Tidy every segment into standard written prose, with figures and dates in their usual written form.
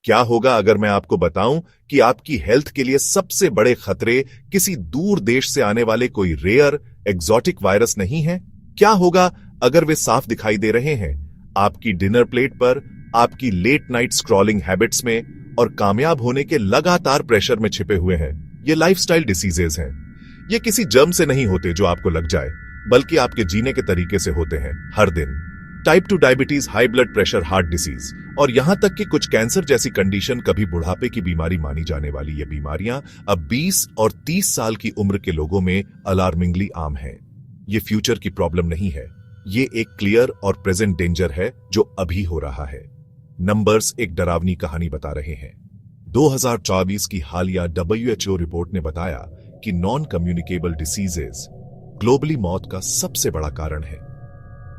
क्या होगा अगर मैं आपको बताऊं कि आपकी हेल्थ के लिए सबसे बड़े खतरे किसी दूर देश से आने वाले कोई रेयर एग्जॉटिक वायरस नहीं है? क्या होगा अगर वे साफ दिखाई दे रहे हैं आपकी डिनर प्लेट पर, आपकी लेट नाइट स्क्रॉलिंग हैबिट्स में और कामयाब होने के लगातार प्रेशर में छिपे हुए हैं? ये लाइफस्टाइल डिसीजेज हैं। ये किसी जर्म से नहीं होते जो आपको लग जाए, बल्कि आपके जीने के तरीके से होते हैं हर दिन। Type 2 diabetes, high blood pressure, heart disease और यहां तक कि कुछ कैंसर जैसी कंडीशन कभी बुढ़ापे की बीमारी मानी जाने वाली ये बीमारियां अब 20 और 30 साल की उम्र के लोगों में अलार्मिंगली आम हैं। ये फ्यूचर की प्रॉब्लम नहीं है, ये एक क्लियर और प्रेजेंट डेंजर है जो अभी हो रहा है। नंबर्स एक डरावनी कहानी बता रहे हैं। 2024 की हालिया WHO रिपोर्ट ने बताया कि नॉन कम्युनिकेबल डिसीजेज ग्लोबली मौत का सबसे बड़ा कारण है।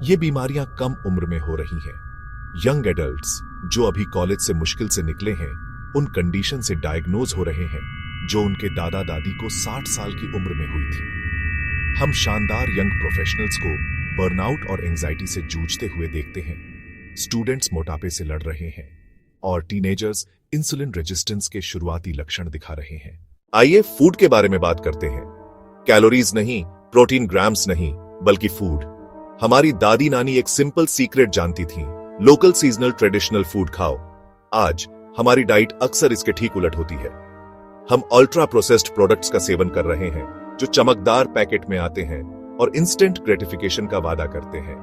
ये बीमारियां कम उम्र में हो रही हैं। यंग एडल्ट्स जो अभी कॉलेज से मुश्किल से निकले हैं, उन कंडीशन से डायग्नोज हो रहे हैं जो उनके दादा दादी को 60 साल की उम्र में हुई थी। हम शानदार यंग प्रोफेशनल्स को बर्नआउट और एंजाइटी से जूझते हुए देखते हैं। स्टूडेंट्स मोटापे से लड़ रहे हैं और टीनेजर्स इंसुलिन रेजिस्टेंस के शुरुआती लक्षण दिखा रहे हैं। आइए फूड के बारे में बात करते हैं। कैलोरीज नहीं, प्रोटीन ग्राम्स नहीं, बल्कि फूड। हमारी दादी नानी एक सिंपल सीक्रेट जानती थी, लोकल सीजनल ट्रेडिशनल फूड खाओ। आज हमारी डाइट अक्सर इसके ठीक उलट होती है। हम अल्ट्रा प्रोसेस्ड प्रोडक्ट्स का सेवन कर रहे हैं जो चमकदार पैकेट में आते हैं और इंस्टेंट ग्रेटिफिकेशन का वादा करते हैं।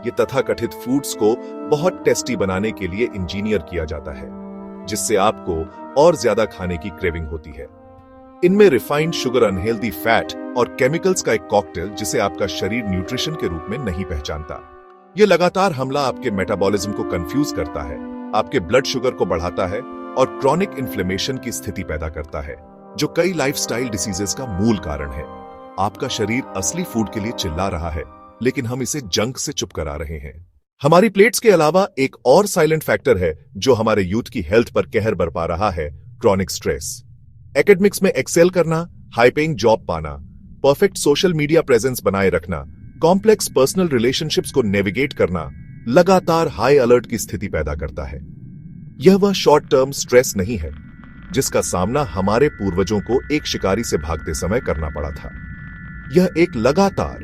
ये तथाकथित फूड्स को बहुत टेस्टी बनाने के लिए इंजीनियर किया जाता है, जिससे आपको और ज्यादा खाने की क्रेविंग होती है। इनमें रिफाइंड शुगर, अनहेल्दी फैट और केमिकल्स का एक कॉकटेल जिसे आपका शरीर न्यूट्रिशन के रूप में नहीं पहचानता। यह लगातार हमला आपके मेटाबॉलिज्म को कंफ्यूज करता है, आपके ब्लड शुगर को बढ़ाता है और क्रॉनिक इन्फ्लेमेशन की स्थिति पैदा करता है, जो कई लाइफस्टाइल डिसीजेस का मूल कारण है। आपका शरीर असली फूड के लिए चिल्ला रहा है, लेकिन हम इसे जंक से चुप करा रहे हैं। हमारी प्लेट्स के अलावा एक और साइलेंट फैक्टर है जो हमारे यूथ की हेल्थ पर कहर बरपा रहा है, क्रॉनिक स्ट्रेस। एकेडमिक्स में एक्सेल करना, हाई पेइंग जॉब पाना, परफेक्ट सोशल मीडिया प्रेजेंस बनाए रखना, कॉम्प्लेक्स पर्सनल रिलेशनशिप्स को नेविगेट करना लगातार हाई अलर्ट की स्थिति पैदा करता है। यह वह शॉर्ट टर्म स्ट्रेस नहीं है जिसका सामना हमारे पूर्वजों को एक शिकारी से भागते समय करना पड़ा था। यह एक लगातार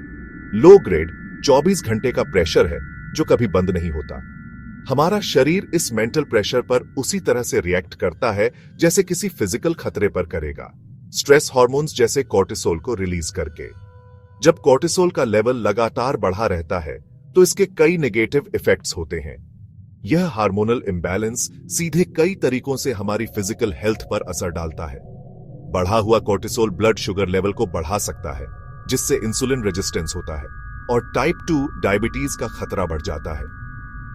लो ग्रेड 24 घंटे का प्रेशर है जो कभी बंद नहीं होता। हमारा शरीर इस मेंटल प्रेशर पर उसी तरह से रिएक्ट करता है जैसे किसी फिजिकल खतरे पर करेगा, स्ट्रेस हार्मोन्स जैसे कोर्टिसोल को रिलीज करके। जब कोर्टिसोल का लेवल लगातार बढ़ा रहता है तो इसके कई नेगेटिव इफेक्ट्स होते हैं। यह हार्मोनल इंबैलेंस सीधे कई तरीकों से हमारी फिजिकल हेल्थ पर असर डालता है। बढ़ा हुआ कोर्टिसोल ब्लड शुगर लेवल को बढ़ा सकता है, जिससे इंसुलिन रेजिस्टेंस होता है और टाइप 2 डायबिटीज का खतरा बढ़ जाता है।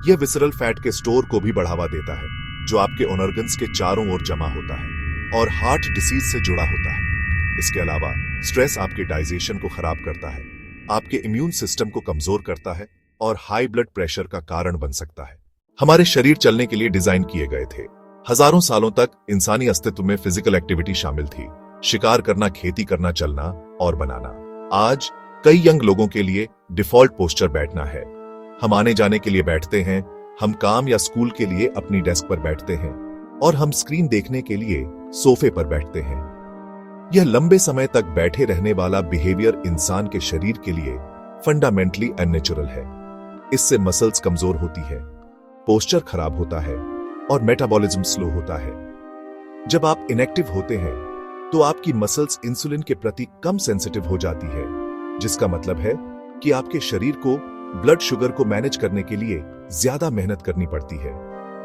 यह विसरल फैट के स्टोर को भी बढ़ावा देता है, जो आपके ऑर्गन्स के चारों ओर जमा होता है और हार्ट डिसीज से जुड़ा होता है। इसके अलावा स्ट्रेस आपके डाइजेशन को खराब करता है, आपके इम्यून सिस्टम को कमजोर करता है और हाई ब्लड प्रेशर का कारण बन सकता है। हमारे शरीर चलने के लिए डिजाइन किए गए थे। हजारों सालों तक इंसानी अस्तित्व में फिजिकल एक्टिविटी शामिल थी, शिकार करना, खेती करना, चलना और बनाना। आज कई यंग लोगों के लिए डिफॉल्ट पोस्चर बैठना है। हम आने जाने के लिए बैठते हैं, हम काम या स्कूल के लिए अपनी डेस्क पर बैठते हैं और हम स्क्रीन देखने के लिए सोफे पर बैठते हैं। यह लंबे समय तक बैठे रहने वाला बिहेवियर इंसान के शरीर के लिए फंडामेंटली अननेचुरल है। इससे मसल्स कमजोर होती है, पोस्चर खराब होता है और मेटाबॉलिज्म स्लो होता है। जब आप इनएक्टिव होते हैं तो आपकी मसल्स इंसुलिन के प्रति कम सेंसिटिव हो जाती है, जिसका मतलब है कि आपके शरीर को ब्लड शुगर को मैनेज करने के लिए ज्यादा मेहनत करनी पड़ती है,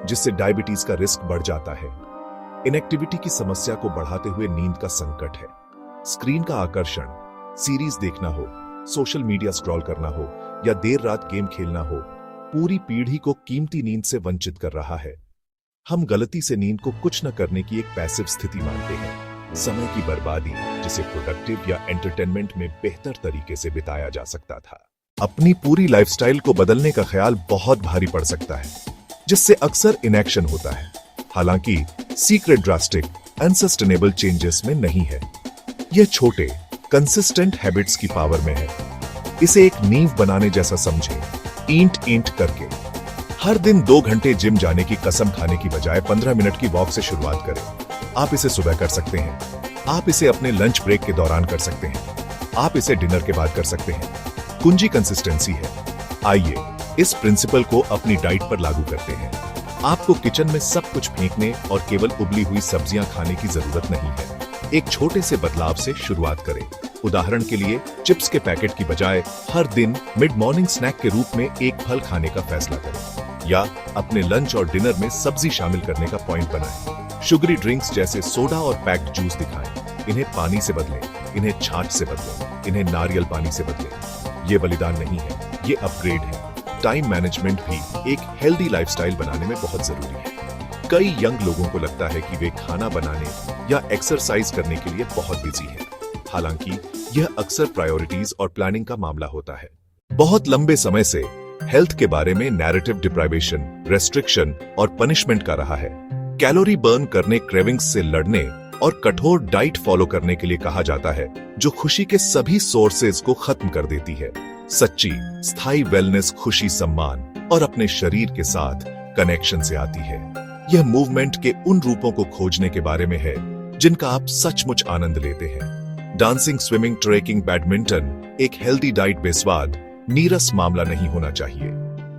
जिससे डायबिटीज का रिस्क बढ़ जाता है। इनएक्टिविटी की समस्या को बढ़ाते हुए नींद का संकट है। स्क्रीन का आकर्षण, सीरीज देखना हो, सोशल मीडिया स्क्रॉल करना हो या देर रात गेम खेलना हो, पूरी पीढ़ी को कीमती नींद से वंचित कर रहा है। हम गलती से नींद को कुछ न करने की एक पैसिव स्थिति मानते हैं, समय की बर्बादी जिसे प्रोडक्टिव या एंटरटेनमेंट में बेहतर तरीके से बिताया जा सकता था। अपनी पूरी लाइफस्टाइल को बदलने का ख्याल बहुत भारी पड़ सकता है, जिससे अक्सर इनएक्शन होता है। हालांकि सीक्रेट ड्रास्टिक अनसस्टेनेबल चेंजेस में नहीं है। यह छोटे कंसिस्टेंट हैबिट्स की पावर में है। इसे एक नींव बनाने जैसा समझें, ईंट ईंट करके। हर दिन 2 घंटे जिम जाने की कसम खाने की बजाय 15 मिनट की वॉक से शुरुआत करें। आप इसे सुबह कर सकते हैं, आप इसे अपने लंच ब्रेक के दौरान कर सकते हैं, आप इसे डिनर के बाद कर सकते हैं। कुंजी कंसिस्टेंसी है। आइए इस प्रिंसिपल को अपनी डाइट पर लागू करते हैं। आपको किचन में सब कुछ फेंकने और केवल उबली हुई सब्जियां खाने की जरूरत नहीं है। एक छोटे से बदलाव से शुरुआत करें। उदाहरण के लिए चिप्स के पैकेट की बजाय हर दिन मिड मॉर्निंग स्नैक के रूप में एक फल खाने का फैसला करें, या अपने लंच और डिनर में सब्जी शामिल करने का पॉइंट बनाएं। शुगरी ड्रिंक्स जैसे सोडा और पैक्ड जूस दिखाएं। इन्हें पानी से बदलें, इन्हें छाछ से बदलें, इन्हें नारियल पानी से बदलें। ये बलिदान नहीं है, ये अपग्रेड है। टाइम मैनेजमेंट भी एक हेल्दी लाइफस्टाइल बनाने में बहुत जरूरी है। कई यंग लोगों को लगता है कि वे खाना बनाने या एक्सरसाइज करने के लिए बहुत बिजी हैं। हालांकि यह अक्सर प्रायोरिटीज और प्लानिंग का मामला होता है। बहुत लंबे समय से हेल्थ के बारे में नैरेटिव डिप्राइवेशन, रेस्ट्रिक्शन और पनिशमेंट का रहा है। कैलोरी बर्न करने, क्रेविंग्स से लड़ने और कठोर डाइट फॉलो करने के लिए कहा जाता है, जो खुशी के सभी सोर्सेज को खत्म कर देती है। सच्ची स्थायी वेलनेस खुशी, सम्मान और अपने शरीर के साथ कनेक्शन से आती है। यह मूवमेंट के उन रूपों को खोजने के बारे में है जिनका आप सचमुच आनंद लेते हैं। डांसिंग, स्विमिंग, ट्रेकिंग, बैडमिंटन एक हेल्दी डाइट बेस्वाद, नीरस मामला नहीं होना चाहिए।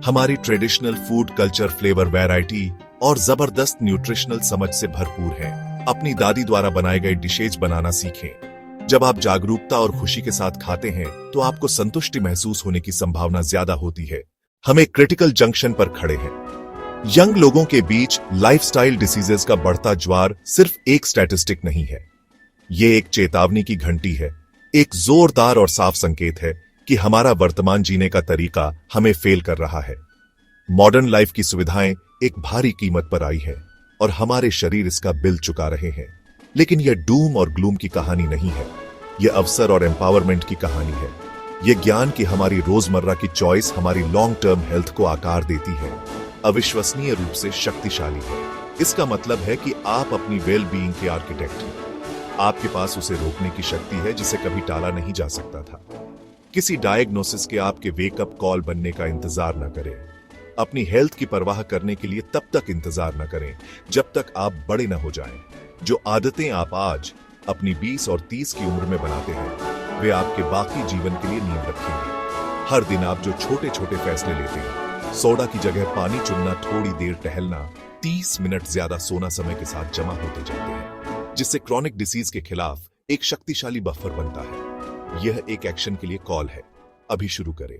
हमारी traditional food culture flavour variety और जबरदस्त न्यूट्रिशनल समझ से भरपूर है। अपनी दादी द्वारा बनाए गए डिशेज बनाना सीखें। जब आप जागरूकता और खुशी के साथ खाते हैं तो आपको संतुष्टि महसूस होने की संभावना ज्यादा होती है। हम एक क्रिटिकल जंक्शन पर खड़े हैं। यंग लोगों के बीच लाइफस्टाइल डिसीजेस का बढ़ता ज्वार सिर्फ एक स्टैटिस्टिक नहीं है, ये एक चेतावनी की घंटी है, एक जोरदार और साफ संकेत है कि हमारा वर्तमान जीने का तरीका हमें फेल कर रहा है। मॉडर्न लाइफ की सुविधाएं एक भारी कीमत पर आई है और हमारे शरीर इसका बिल चुका रहे हैं। लेकिन यह डूम और ग्लूम की कहानी नहीं है, यह अवसर और एम्पावरमेंट की कहानी है। यह ज्ञान कि हमारी रोजमर्रा की चॉइस हमारी लॉन्ग टर्म हेल्थ को आकार देती है, अविश्वसनीय रूप से शक्तिशाली है। इसका मतलब है कि आप अपनी वेल बीइंग के आर्किटेक्ट हैं। आपके पास उसे रोकने की शक्ति है जिसे कभी टाला नहीं जा सकता था। किसी डायग्नोसिस के आपके वेकअप कॉल बनने का इंतजार न करें। अपनी हेल्थ की परवाह करने के लिए तब तक इंतजार न करें जब तक आप बड़े न हो जाएं। जो आदतें आप आज अपनी 20 और 30 की उम्र में बनाते हैं, वे आपके बाकी जीवन के लिए नींव रखेंगे। हर दिन आप जो छोटे छोटे फैसले लेते हैं, सोडा की जगह पानी चुनना, थोड़ी देर टहलना, 30 मिनट ज्यादा सोना समय के साथ जमा होते जाते हैं, जिससे क्रॉनिक डिसीज के खिलाफ एक शक्तिशाली बफर बनता है। यह एक एक्शन के लिए कॉल है। अभी शुरू करें।